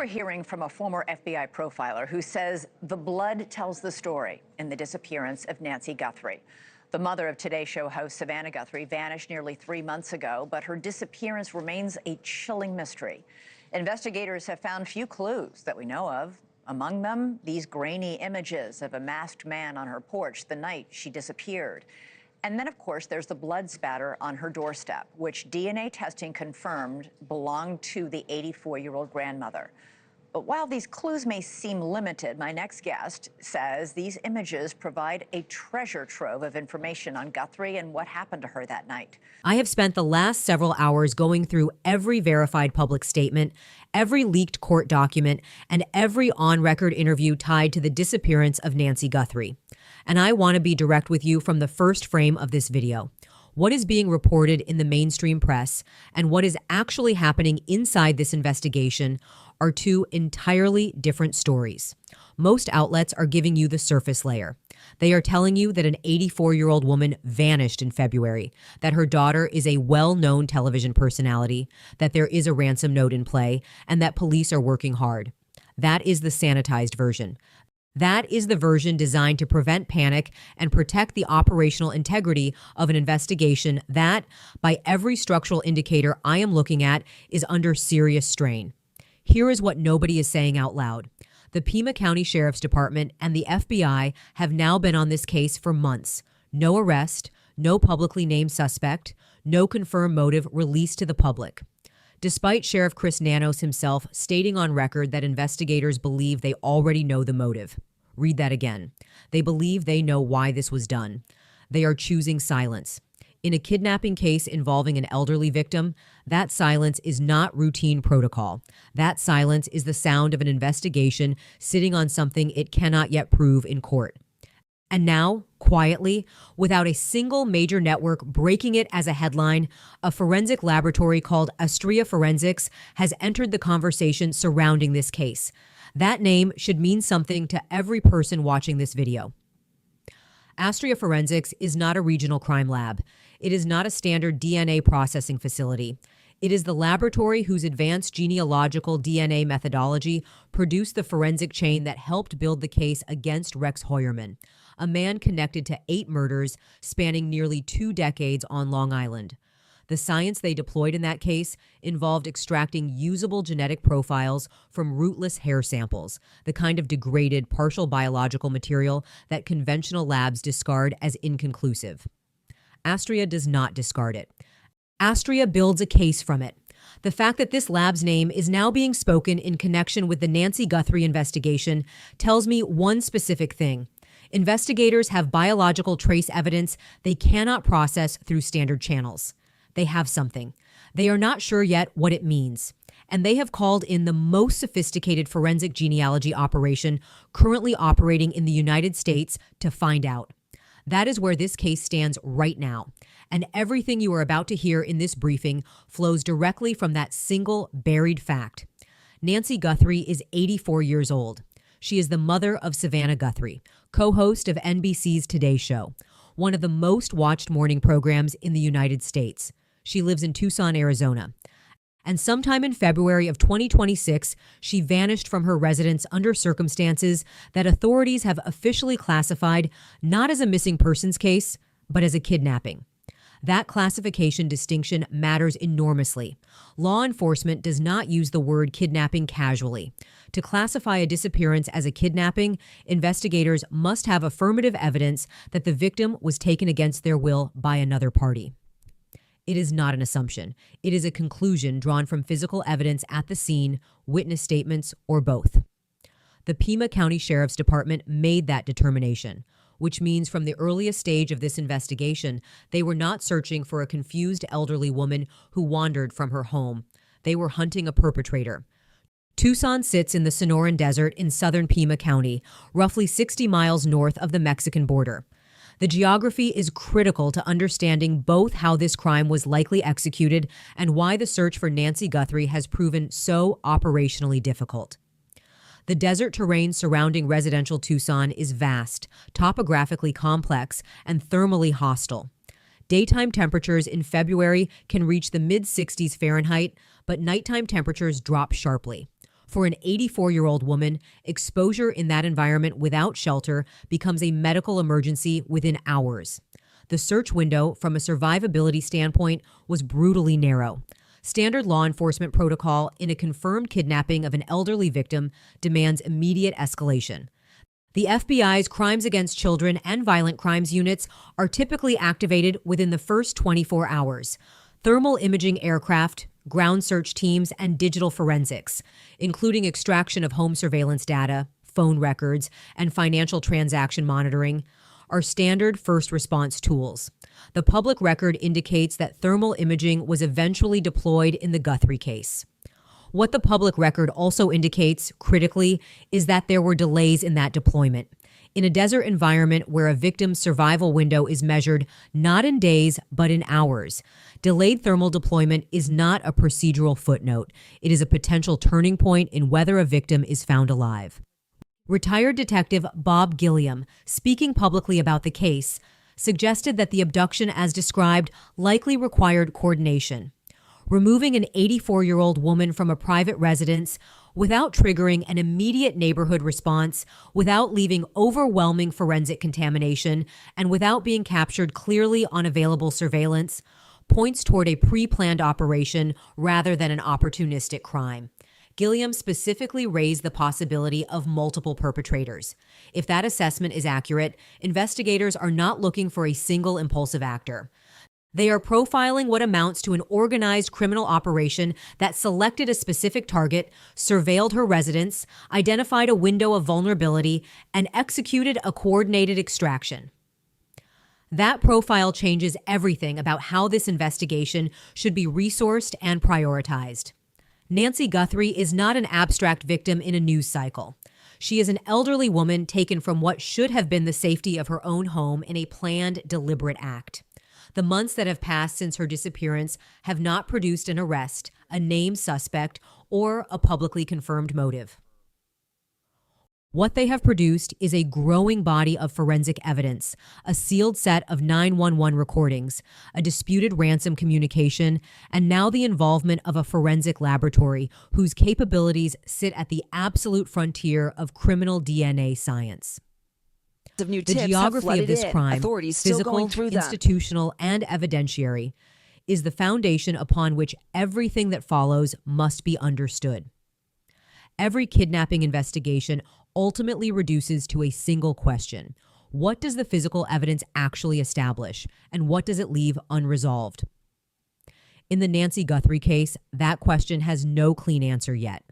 we're hearing from a former FBI profiler who says the blood tells the story in the disappearance of Nancy Guthrie. The mother of Today Show host Savannah Guthrie vanished nearly 3 months ago, but her disappearance remains a chilling mystery. Investigators have found few clues that we know of. Among them, these grainy images of a masked man on her porch the night she disappeared. And then, of course, there's the blood spatter on her doorstep, which DNA testing confirmed belonged to the 84-year-old grandmother. But while these clues may seem limited, my next guest says these images provide a treasure trove of information on Guthrie and what happened to her that night. I have spent the last several hours going through every verified public statement, every leaked court document, and every on-record interview tied to the disappearance of Nancy Guthrie. And I want to be direct with you from the first frame of this video. What is being reported in the mainstream press and what is actually happening inside this investigation are two entirely different stories. Most outlets are giving you the surface layer. They are telling you that an 84-year-old woman vanished in February, that her daughter is a well-known television personality, that there is a ransom note in play, and that police are working hard. That is the sanitized version. That is the version designed to prevent panic and protect the operational integrity of an investigation that, by every structural indicator I am looking at, is under serious strain. Here is what nobody is saying out loud. The Pima County Sheriff's Department and the FBI have now been on this case for months. No arrest, no publicly named suspect, no confirmed motive released to the public. Despite Sheriff Chris Nanos himself stating on record that investigators believe they already know the motive. Read that again. They believe they know why this was done. They are choosing silence. In a kidnapping case involving an elderly victim, that silence is not routine protocol. That silence is the sound of an investigation sitting on something it cannot yet prove in court. And now, quietly, without a single major network breaking it as a headline, a forensic laboratory called Astrea Forensics has entered the conversation surrounding this case. That name should mean something to every person watching this video. Astrea Forensics is not a regional crime lab. It is not a standard DNA processing facility. It is the laboratory whose advanced genealogical DNA methodology produced the forensic chain that helped build the case against Rex Heuermann, a man connected to 8 murders spanning nearly 2 decades on Long Island. The science they deployed in that case involved extracting usable genetic profiles from rootless hair samples, the kind of degraded partial biological material that conventional labs discard as inconclusive. Astrea does not discard it. Astrea builds a case from it. The fact that this lab's name is now being spoken in connection with the Nancy Guthrie investigation tells me one specific thing. Investigators have biological trace evidence they cannot process through standard channels. They have something. They are not sure yet what it means. And they have called in the most sophisticated forensic genealogy operation currently operating in the United States to find out. That is where this case stands right now. And everything you are about to hear in this briefing flows directly from that single buried fact. Nancy Guthrie is 84 years old. She is the mother of Savannah Guthrie, co-host of NBC's Today Show, one of the most watched morning programs in the United States. She lives in Tucson, Arizona. And sometime in February of 2026, she vanished from her residence under circumstances that authorities have officially classified not as a missing persons case, but as a kidnapping. That classification distinction matters enormously. Law enforcement does not use the word kidnapping casually. To classify a disappearance as a kidnapping, investigators must have affirmative evidence that the victim was taken against their will by another party. It is not an assumption. It is a conclusion drawn from physical evidence at the scene, witness statements, or both. The Pima County Sheriff's Department made that determination, which means from the earliest stage of this investigation, they were not searching for a confused elderly woman who wandered from her home. They were hunting a perpetrator. Tucson sits in the Sonoran Desert in southern Pima County, roughly 60 miles north of the Mexican border. The geography is critical to understanding both how this crime was likely executed and why the search for Nancy Guthrie has proven so operationally difficult. The desert terrain surrounding residential Tucson is vast, topographically complex, and thermally hostile. Daytime temperatures in February can reach the mid-60s Fahrenheit, but nighttime temperatures drop sharply. For an 84-year-old woman, exposure in that environment without shelter becomes a medical emergency within hours. The search window, from a survivability standpoint, was brutally narrow. Standard law enforcement protocol in a confirmed kidnapping of an elderly victim demands immediate escalation. The FBI's crimes against children and violent crimes units are typically activated within the first 24 hours. Thermal imaging aircraft, ground search teams, and digital forensics, including extraction of home surveillance data, phone records, and financial transaction monitoring, are standard first response tools. The public record indicates that thermal imaging was eventually deployed in the Guthrie case. What the public record also indicates, critically, is that there were delays in that deployment. In a desert environment where a victim's survival window is measured not in days, but in hours, delayed thermal deployment is not a procedural footnote. It is a potential turning point in whether a victim is found alive. Retired Detective Bob Gilliam, speaking publicly about the case, suggested that the abduction as described likely required coordination. Removing an 84-year-old woman from a private residence without triggering an immediate neighborhood response, without leaving overwhelming forensic contamination, and without being captured clearly on available surveillance, points toward a pre-planned operation rather than an opportunistic crime. Gilliam specifically raised the possibility of multiple perpetrators. If that assessment is accurate, investigators are not looking for a single impulsive actor. They are profiling what amounts to an organized criminal operation that selected a specific target, surveilled her residence, identified a window of vulnerability, and executed a coordinated extraction. That profile changes everything about how this investigation should be resourced and prioritized. Nancy Guthrie is not an abstract victim in a news cycle. She is an elderly woman taken from what should have been the safety of her own home in a planned, deliberate act. The months that have passed since her disappearance have not produced an arrest, a named suspect, or a publicly confirmed motive. What they have produced is a growing body of forensic evidence, a sealed set of 911 recordings, a disputed ransom communication, and now the involvement of a forensic laboratory whose capabilities sit at the absolute frontier of criminal DNA science. The geography of this crime, physical, institutional, and evidentiary, is the foundation upon which everything that follows must be understood. Every kidnapping investigation ultimately reduces to a single question. What does the physical evidence actually establish, and what does it leave unresolved? In the Nancy Guthrie case, that question has no clean answer yet.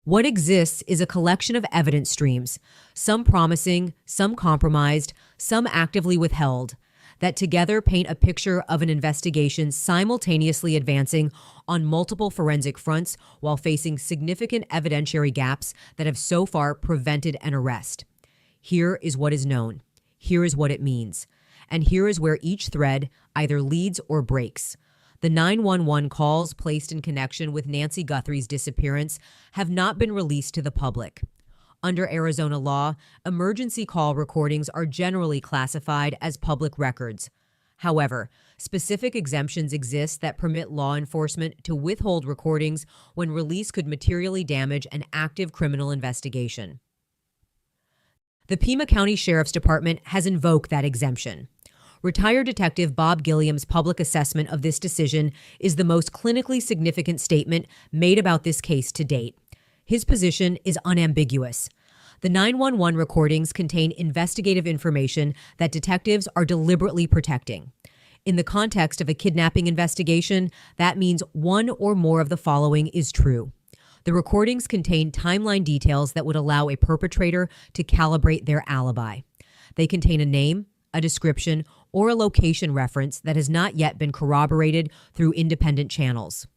What exists is a collection of evidence streams, some promising, some compromised, some actively withheld, that together paint a picture of an investigation simultaneously advancing on multiple forensic fronts while facing significant evidentiary gaps that have so far prevented an arrest. Here is what is known. Here is what it means. And here is where each thread either leads or breaks. The 911 calls placed in connection with Nancy Guthrie's disappearance have not been released to the public. Under Arizona law, emergency call recordings are generally classified as public records. However, specific exemptions exist that permit law enforcement to withhold recordings when release could materially damage an active criminal investigation. The Pima County Sheriff's Department has invoked that exemption. Retired Detective Bob Gilliam's public assessment of this decision is the most clinically significant statement made about this case to date. His position is unambiguous. The 911 recordings contain investigative information that detectives are deliberately protecting. In the context of a kidnapping investigation, that means one or more of the following is true. The recordings contain timeline details that would allow a perpetrator to calibrate their alibi. They contain a name, a description, or a location reference that has not yet been corroborated through independent channels.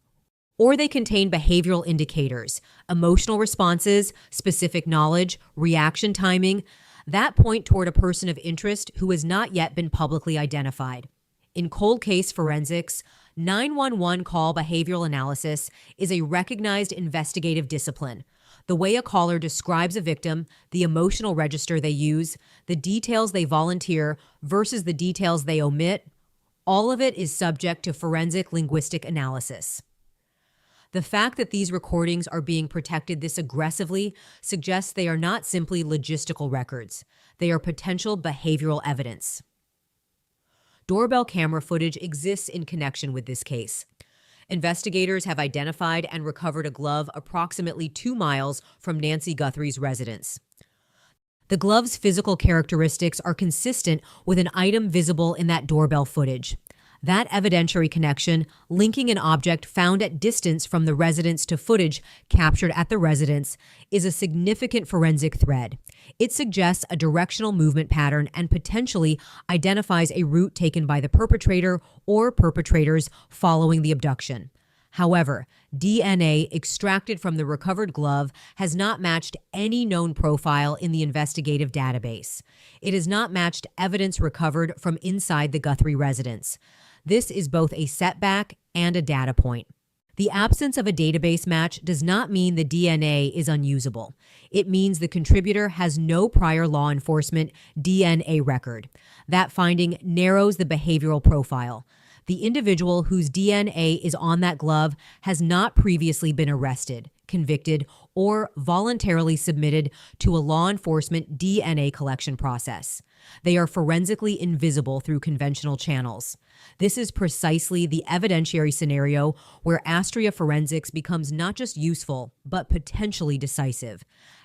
Or they contain behavioral indicators, emotional responses, specific knowledge, reaction timing, that point toward a person of interest who has not yet been publicly identified. In cold case forensics, 911 call behavioral analysis is a recognized investigative discipline. The way a caller describes a victim, the emotional register they use, the details they volunteer versus the details they omit, all of it is subject to forensic linguistic analysis. The fact that these recordings are being protected this aggressively suggests they are not simply logistical records. They are potential behavioral evidence. Doorbell camera footage exists in connection with this case. Investigators have identified and recovered a glove approximately 2 miles from Nancy Guthrie's residence. The glove's physical characteristics are consistent with an item visible in that doorbell footage. That evidentiary connection, linking an object found at distance from the residence to footage captured at the residence, is a significant forensic thread. It suggests a directional movement pattern and potentially identifies a route taken by the perpetrator or perpetrators following the abduction. However, DNA extracted from the recovered glove has not matched any known profile in the investigative database. It has not matched evidence recovered from inside the Guthrie residence. This is both a setback and a data point. The absence of a database match does not mean the DNA is unusable. It means the contributor has no prior law enforcement DNA record. That finding narrows the behavioral profile. The individual whose DNA is on that glove has not previously been arrested, convicted, or voluntarily submitted to a law enforcement DNA collection process. They are forensically invisible through conventional channels. This is precisely the evidentiary scenario where Astrea Forensics becomes not just useful, but potentially decisive.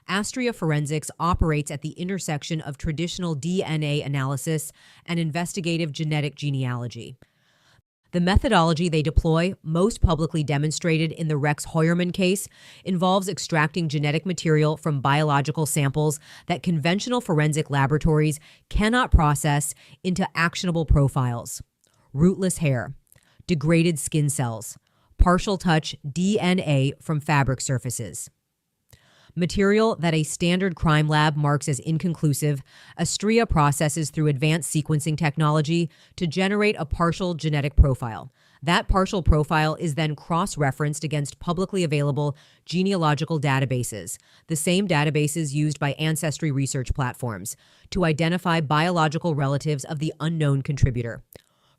Astrea Forensics operates at the intersection of traditional DNA analysis and investigative genetic genealogy. The methodology they deploy, most publicly demonstrated in the Rex Heuermann case, involves extracting genetic material from biological samples that conventional forensic laboratories cannot process into actionable profiles. Rootless hair, degraded skin cells, partial touch DNA from fabric surfaces. Material that a standard crime lab marks as inconclusive, Astrea processes through advanced sequencing technology to generate a partial genetic profile. That partial profile is then cross-referenced against publicly available genealogical databases, the same databases used by ancestry research platforms, to identify biological relatives of the unknown contributor.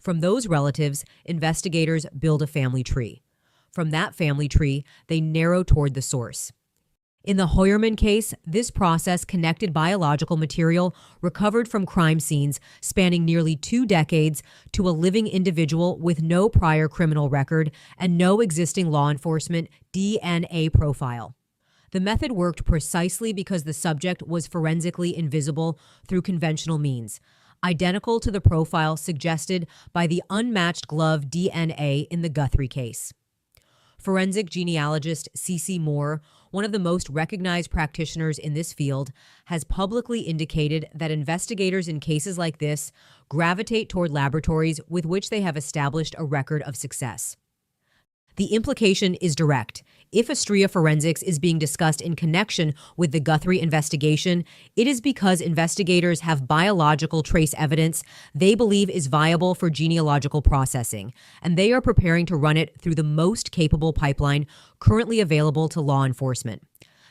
From those relatives, investigators build a family tree. From that family tree, they narrow toward the source. In the Heuermann case, this process connected biological material recovered from crime scenes spanning nearly 2 decades to a living individual with no prior criminal record and no existing law enforcement DNA profile. The method worked precisely because the subject was forensically invisible through conventional means, identical to the profile suggested by the unmatched glove DNA in the Guthrie case. Forensic genealogist C.C. Moore, one of the most recognized practitioners in this field, has publicly indicated that investigators in cases like this gravitate toward laboratories with which they have established a record of success. The implication is direct. If Astrea Forensics is being discussed in connection with the Guthrie investigation, it is because investigators have biological trace evidence they believe is viable for genealogical processing, and they are preparing to run it through the most capable pipeline currently available to law enforcement.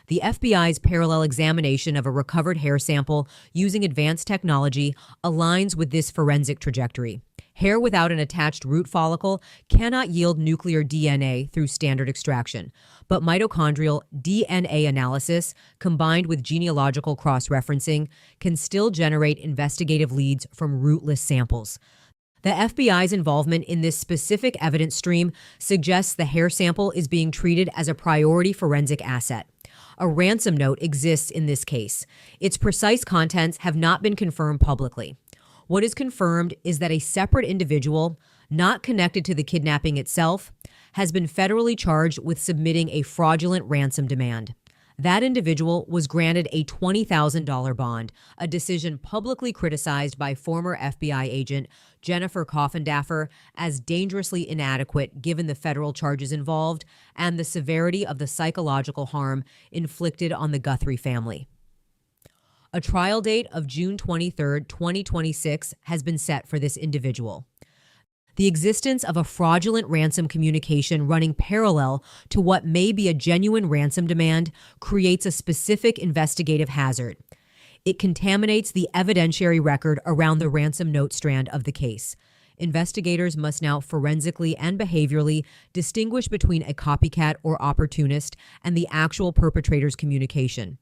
The FBI's parallel examination of a recovered hair sample using advanced technology aligns with this forensic trajectory. Hair without an attached root follicle cannot yield nuclear DNA through standard extraction, but mitochondrial DNA analysis combined with genealogical cross-referencing can still generate investigative leads from rootless samples. The FBI's involvement in this specific evidence stream suggests the hair sample is being treated as a priority forensic asset. A ransom note exists in this case. Its precise contents have not been confirmed publicly. What is confirmed is that a separate individual, not connected to the kidnapping itself, has been federally charged with submitting a fraudulent ransom demand. That individual was granted a $20,000 bond, a decision publicly criticized by former FBI agent Jennifer Coffindaffer as dangerously inadequate given the federal charges involved and the severity of the psychological harm inflicted on the Guthrie family. A trial date of June 23, 2026 has been set for this individual. The existence of a fraudulent ransom communication running parallel to what may be a genuine ransom demand creates a specific investigative hazard. It contaminates the evidentiary record around the ransom note strand of the case. investigators must now forensically and behaviorally distinguish between a copycat or opportunist and the actual perpetrator's communication.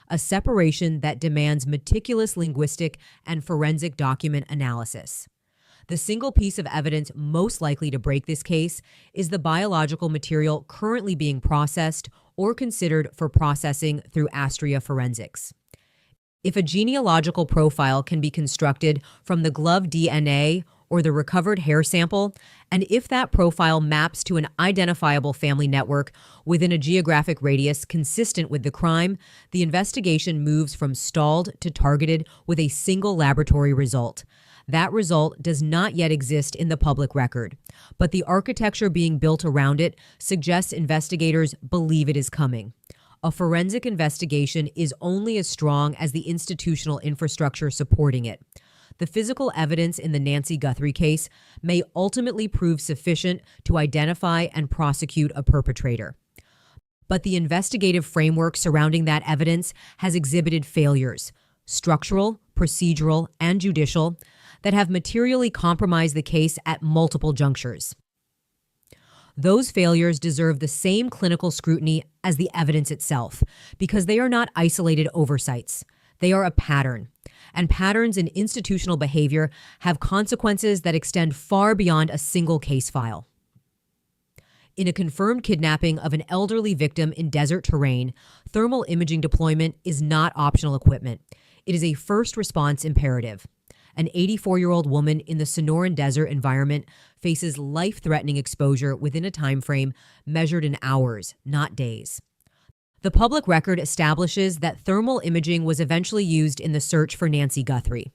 A separation that demands meticulous linguistic and forensic document analysis. The single piece of evidence most likely to break this case is the biological material currently being processed or considered for processing through Astrea Forensics. If a genealogical profile can be constructed from the glove DNA or the recovered hair sample, and if that profile maps to an identifiable family network within a geographic radius consistent with the crime, the investigation moves from stalled to targeted with a single laboratory result. That result does not yet exist in the public record, but the architecture being built around it suggests investigators believe it is coming. A forensic investigation is only as strong as the institutional infrastructure supporting it. The physical evidence in the Nancy Guthrie case may ultimately prove sufficient to identify and prosecute a perpetrator. But the investigative framework surrounding that evidence has exhibited failures, structural, procedural, and judicial, that have materially compromised the case at multiple junctures. Those failures deserve the same clinical scrutiny as the evidence itself, because they are not isolated oversights. They are a pattern, and patterns in institutional behavior have consequences that extend far beyond a single case file. In a confirmed kidnapping of an elderly victim in desert terrain, thermal imaging deployment is not optional equipment. It is a first response imperative. An 84-year-old woman in the Sonoran Desert environment faces life-threatening exposure within a time frame measured in hours, not days. The public record establishes that thermal imaging was eventually used in the search for Nancy Guthrie.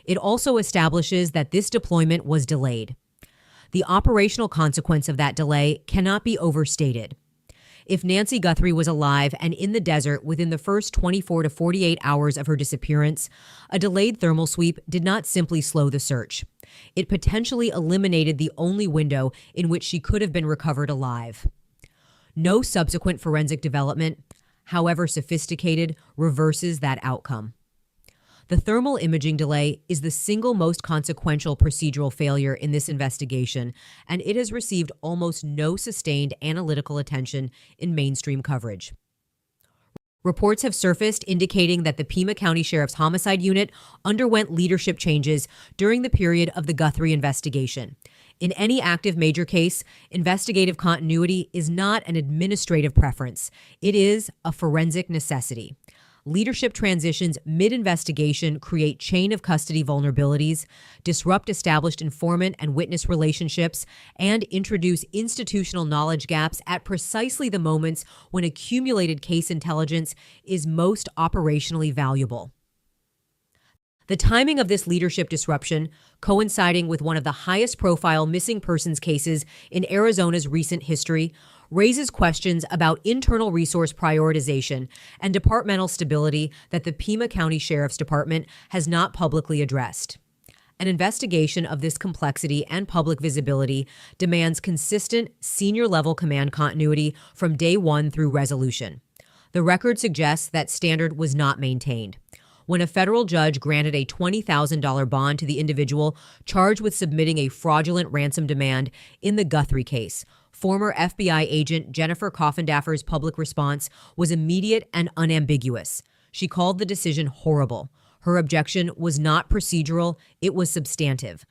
It also establishes that this deployment was delayed. The operational consequence of that delay cannot be overstated. If Nancy Guthrie was alive and in the desert within the first 24 to 48 hours of her disappearance, a delayed thermal sweep did not simply slow the search. It potentially eliminated the only window in which she could have been recovered alive. No subsequent forensic development, however sophisticated, reverses that outcome. The thermal imaging delay is the single most consequential procedural failure in this investigation, and it has received almost no sustained analytical attention in mainstream coverage. Reports have surfaced indicating that the Pima County Sheriff's Homicide Unit underwent leadership changes during the period of the Guthrie investigation. In any active major case, investigative continuity is not an administrative preference. It is a forensic necessity. Leadership transitions mid-investigation create chain of custody vulnerabilities, disrupt established informant and witness relationships, and introduce institutional knowledge gaps at precisely the moments when accumulated case intelligence is most operationally valuable. The timing of this leadership disruption, coinciding with one of the highest profile missing persons cases in Arizona's recent history, raises questions about internal resource prioritization and departmental stability that the Pima County Sheriff's Department has not publicly addressed. An investigation of this complexity and public visibility demands consistent senior-level command continuity from day one through resolution. The record suggests that standard was not maintained. When a federal judge granted a $20,000 bond to the individual charged with submitting a fraudulent ransom demand in the Guthrie case, former FBI agent Jennifer Coffindaffer's public response was immediate and unambiguous. She called the decision horrible. Her objection was not procedural, it was substantive.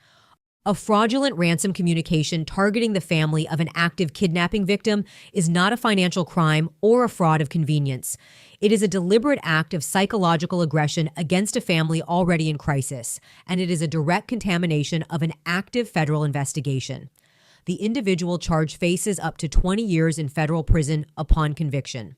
A fraudulent ransom communication targeting the family of an active kidnapping victim is not a financial crime or a fraud of convenience. It is a deliberate act of psychological aggression against a family already in crisis, and it is a direct contamination of an active federal investigation. The individual charged faces up to 20 years in federal prison upon conviction.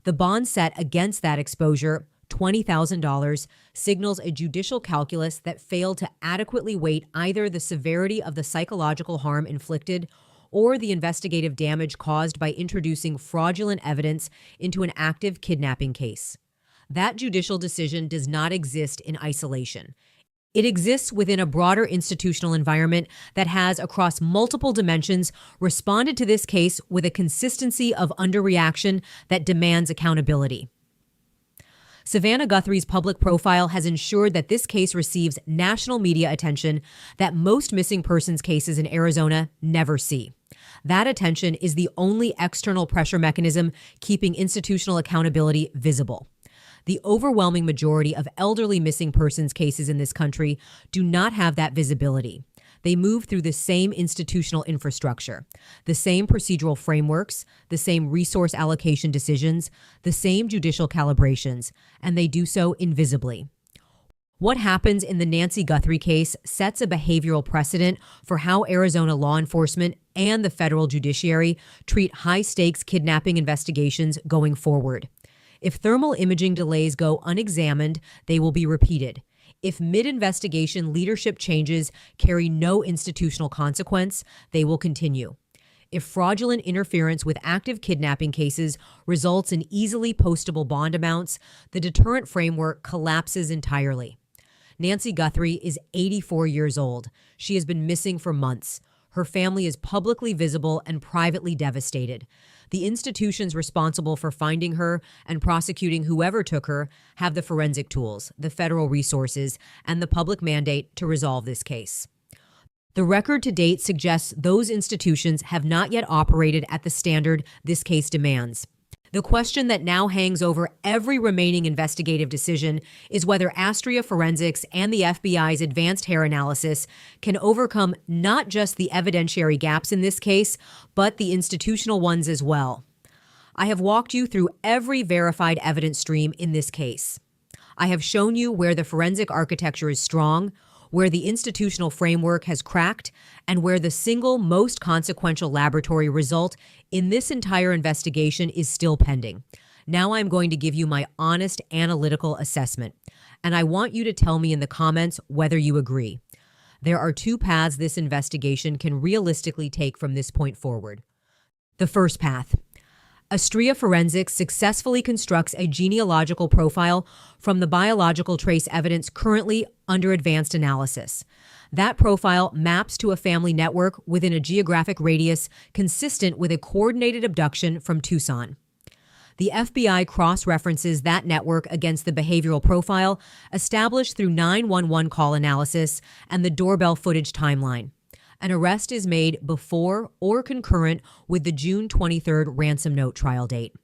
The bond set against that exposure, $20,000, signals a judicial calculus that failed to adequately weight either the severity of the psychological harm inflicted or the investigative damage caused by introducing fraudulent evidence into an active kidnapping case. That judicial decision does not exist in isolation. It exists within a broader institutional environment that has, across multiple dimensions, responded to this case with a consistency of underreaction that demands accountability. Savannah Guthrie's public profile has ensured that this case receives national media attention that most missing persons cases in Arizona never see. That attention is the only external pressure mechanism keeping institutional accountability visible. The overwhelming majority of elderly missing persons cases in this country do not have that visibility. They move through the same institutional infrastructure, the same procedural frameworks, the same resource allocation decisions, the same judicial calibrations, and they do so invisibly. What happens in the Nancy Guthrie case sets a behavioral precedent for how Arizona law enforcement and the federal judiciary treat high-stakes kidnapping investigations going forward. If thermal imaging delays go unexamined, they will be repeated. If mid-investigation leadership changes carry no institutional consequence, they will continue. If fraudulent interference with active kidnapping cases results in easily postable bond amounts, the deterrent framework collapses entirely. Nancy Guthrie is 84 years old. She has been missing for months. Her family is publicly visible and privately devastated. The institutions responsible for finding her and prosecuting whoever took her have the forensic tools, the federal resources, and the public mandate to resolve this case. The record to date suggests those institutions have not yet operated at the standard this case demands. The question that now hangs over every remaining investigative decision is whether Astrea Forensics and the FBI's advanced hair analysis can overcome not just the evidentiary gaps in this case, but the institutional ones as well. I have walked you through every verified evidence stream in this case. I have shown you where the forensic architecture is strong, where the institutional framework has cracked, and where the single most consequential laboratory result in this entire investigation is still pending. Now I'm going to give you my honest analytical assessment, and I want you to tell me in the comments whether you agree. There are two paths this investigation can realistically take from this point forward. The first path. Astrea Forensics successfully constructs a genealogical profile from the biological trace evidence currently under advanced analysis. That profile maps to a family network within a geographic radius consistent with a coordinated abduction from Tucson. The FBI cross-references that network against the behavioral profile established through 911 call analysis and the doorbell footage timeline. An arrest is made before or concurrent with the June 23rd ransom note trial date,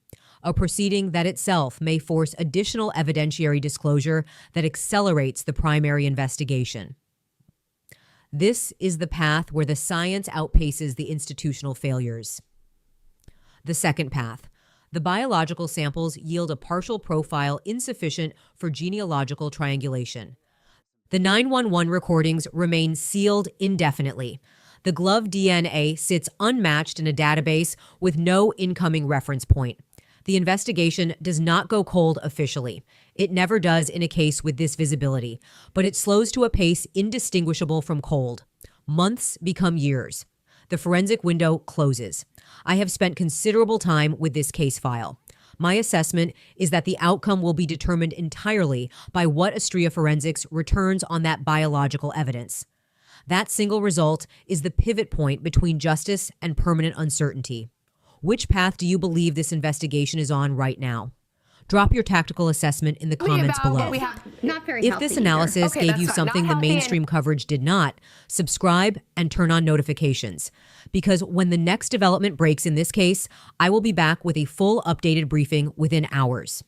a proceeding that itself may force additional evidentiary disclosure that accelerates the primary investigation. This is the path where the science outpaces the institutional failures. The second path. The biological samples yield a partial profile insufficient for genealogical triangulation. The 911 recordings remain sealed indefinitely. The glove DNA sits unmatched in a database with no incoming reference point. The investigation does not go cold officially. It never does in a case with this visibility, but it slows to a pace indistinguishable from cold. Months become years. The forensic window closes. I have spent considerable time with this case file. My assessment is that the outcome will be determined entirely by what Astrea Forensics returns on that biological evidence. That single result is the pivot point between justice and permanent uncertainty. Which path do you believe this investigation is on right now? Drop your tactical assessment in the comments below. If this analysis gave you something the mainstream coverage did not, subscribe and turn on notifications. Because when the next development breaks in this case, I will be back with a full updated briefing within hours.